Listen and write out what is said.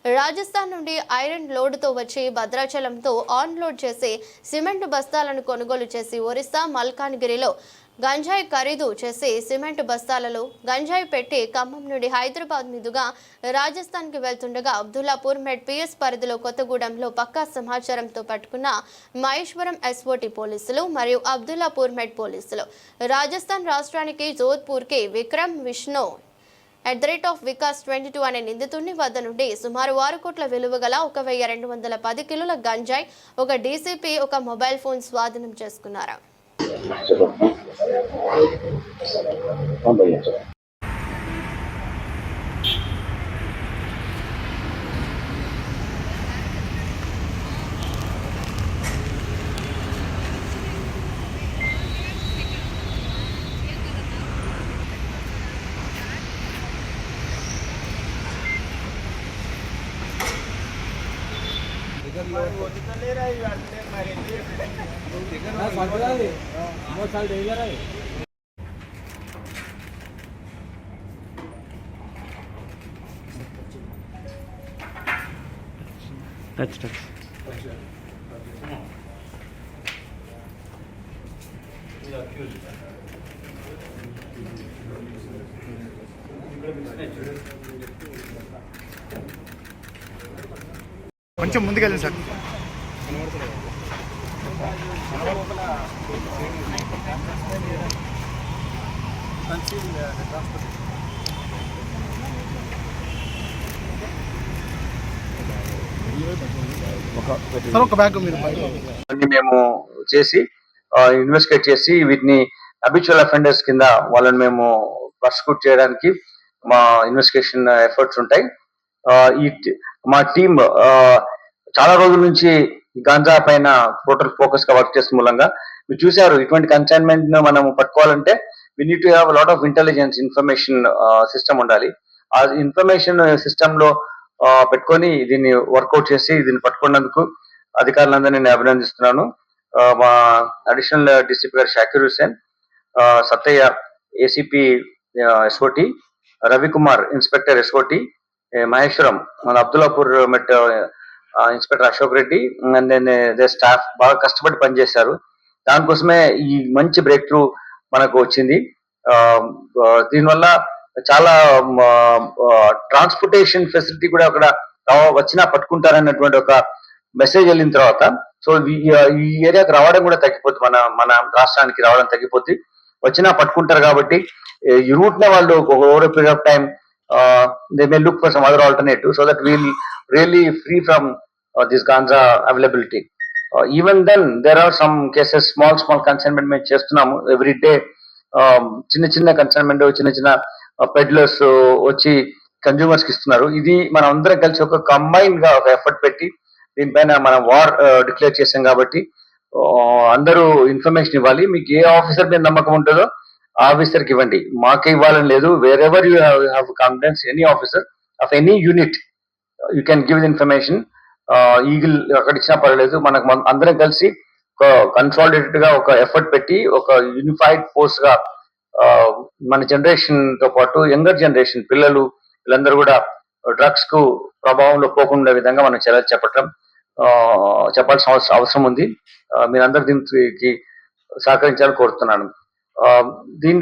రాజస్థాన్ నుండి ఐరన్ లోడ్తో వచ్చి భద్రాచలంతో ఆన్ లోడ్ చేసి సిమెంట్ బస్తాలను కొనుగోలు చేసి ఒరిస్సా మల్కాన్గిరిలో గంజాయి ఖరీదు చేసి సిమెంట్ బస్తాలలో గంజాయి పెట్టి ఖమ్మం నుండి హైదరాబాద్ మీదుగా రాజస్థాన్కి వెళ్తుండగా అబ్దుల్లాపూర్ మెట్ పిఎస్ పరిధిలో కొత్తగూడెంలో పక్కా సమాచారంతో పట్టుకున్న మహేశ్వరం ఎస్ఓటి పోలీసులు మరియు అబ్దుల్లాపూర్ మెట్ పోలీసులు. రాజస్థాన్ రాష్ట్రానికి జోధ్పూర్కి విక్రమ్ విష్ణు @వికాస్ 22 అనే నిందితుడిని వద్ద నుండి సుమారు 6 కోట్ల విలువ గల 1210 కిలోల గంజాయి, ఒక డీసీపీ, ఒక మొబైల్ ఫోన్ స్వాధీనం చేసుకున్నారు. Touch. కొంచెం ముందుకెళ్ళండి సార్. ఒక బ్యాగ్ మేము చేసి ఇన్వెస్టిగేట్ చేసి వీటిని అబిచువల్ అఫెండర్స్ కింద వాళ్ళని మేము ప్రాసిక్యూట్ చేయడానికి మా ఇన్వెస్టిగేషన్ ఎఫర్ట్స్ ఉంటాయి. మా టీమ్ చాలా రోజుల నుంచి గాంజా పైన టోటల్ ఫోకస్ గా వర్క్ చేసిన మూలంగా మీరు చూసారు. ఇటువంటి కన్సైన్మెంట్ మనం పట్టుకోవాలంటే we need to have lot of intelligence information system ఉండాలి. ఆ ఇన్ఫర్మేషన్ సిస్టమ్ లో పెట్టుకొని దీన్ని వర్కౌట్ చేసి దీన్ని పట్టుకున్నందుకు అధికారులందరూ నేను అభినందిస్తున్నాను. మా అడిషనల్ డిసిపి గారు Shakir Hussain, Sattaiah ACP SOT, Ravikumar inspector SOT, Maheshwaram మన Abdullapurmet inspector Ashok Reddy and then staff బాగా కష్టపడి పనిచేశారు. దానికోసమే ఈ మంచి బ్రేక్ త్రూ మనకు వచ్చింది. దీనివల్ల చాలా ట్రాన్స్పోర్టేషన్ ఫెసిలిటీ కూడా అక్కడ వచ్చినా పట్టుకుంటారన్నటువంటి ఒక మెసేజ్ వెళ్ళిన తర్వాత సో ఈ ఏరియాకి రావడం కూడా తగ్గిపోతుంది. మన రాష్ట్రానికి రావడం తగ్గిపోతుంది. వచ్చినా పట్టుకుంటారు కాబట్టి ఈ రూట్ నే వాళ్ళు over period of time they may look for some other alternative so that we'll really free from this ganja availability. Even then there are some cases small consignment మేము చేస్తున్నాము every day. చిన్న consignment చిన్న peddlers వచ్చి consumers కి ఇస్తున్నారు. ఇది మనం అందరం కలిసి ఒక కంబైన్ గా ఒక ఎఫర్ట్ పెట్టి దీనిపైన మనం వార్ డిక్లేర్ చేసాం కాబట్టి అందరూ ఇన్ఫర్మేషన్ ఇవ్వాలి. మీకు ఏ ఆఫీసర్ మీద నమ్మకం ఉంటుందో ఆఫీసర్ కి ఇవ్వండి, మాకే ఇవ్వాలని లేదు. Wear ever you have confidence any officer of any unit you can give information. Eagle అక్కడ ఇచ్చినా పర్వాలేదు. మనకు అందరం కలిసి ఒక కన్సాలిడేటెడ్ గా ఒక ఎఫర్ట్ పెట్టి ఒక యూనిఫైడ్ ఫోర్స్ గా మన జనరేషన్ తో పాటు యంగర్ జనరేషన్ పిల్లలు వీళ్ళందరూ కూడా డ్రగ్స్ కు ప్రభావంలో పోకుండా విధంగా మనం చర్యలు చెప్పాల్సిన అవసరం ఉంది. మీరందరూ దీనికి సహకరించాలని కోరుతున్నాను. దీని